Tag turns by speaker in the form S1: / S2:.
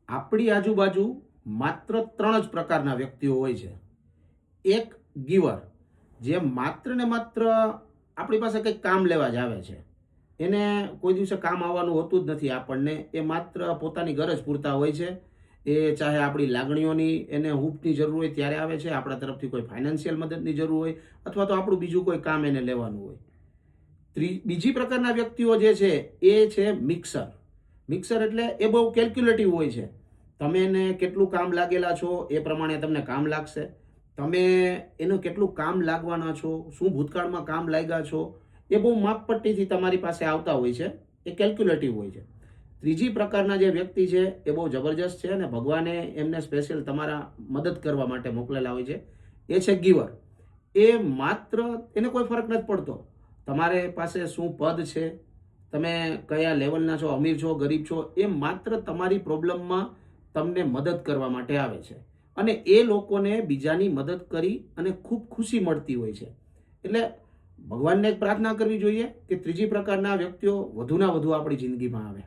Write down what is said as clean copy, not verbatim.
S1: આપણી આજુબાજુ માત્ર 3 જ પ્રકારના વ્યક્તિઓ હોય છે. એક ગીવર, જે માત્ર ને માત્ર આપણી પાસે કંઈક કામ લેવા જ આવે છે. એને કોઈ દિવસે કામ આવવાનું હોતું જ નથી આપણને. એ માત્ર પોતાની ગરજ પૂરતા હોય છે. એ ચાહે આપણી લાગણીઓની એને હૂંફની જરૂર હોય ત્યારે આવે છે, આપણા તરફથી કોઈ ફાઇનાન્શિયલ મદદની જરૂર હોય, અથવા તો આપણું બીજું કોઈ કામ એને લેવાનું હોય. બીજી પ્રકારના વ્યક્તિઓ જે છે એ છે મિક્સર. મિક્સર એટલે એ બહુ કેલ્ક્યુલેટિવ હોય છે. તમે એને કેટલું કામ લાગેલા છો એ પ્રમાણે તમને કામ લાગશે. તમે એનું કેટલું કામ લાગવાના છો, શું ભૂતકાળમાં કામ લાગ્યા છો, એ બહુ માપપટ્ટીથી તમારી પાસે આવતા હોય છે. એ કેલ્ક્યુલેટિવ હોય છે. ત્રીજી પ્રકારના જે વ્યક્તિ છે એ બહુ જબરજસ્ત છે અને ભગવાને એમને સ્પેશિયલ તમારા મદદ કરવા માટે મોકલેલા હોય છે. એ છે ગીવર. એ માત્ર એને કોઈ ફરક નથી પડતો તમારે પાસે શું પદ છે, તમે કયા લેવલના છો, અમીર છો, ગરીબ છો. એ માત્ર તમારી પ્રોબ્લેમમાં તમને મદદ કરવા માટે આવે છે. અને એ લોકોને બીજાની મદદ કરી અને ખૂબ ખુશી મળતી હોય છે. એટલે ભગવાનને એક પ્રાર્થના કરવી જોઈએ કે ત્રીજી પ્રકારના વ્યક્તિઓ વધુના વધુ આપણી જિંદગીમાં આવે.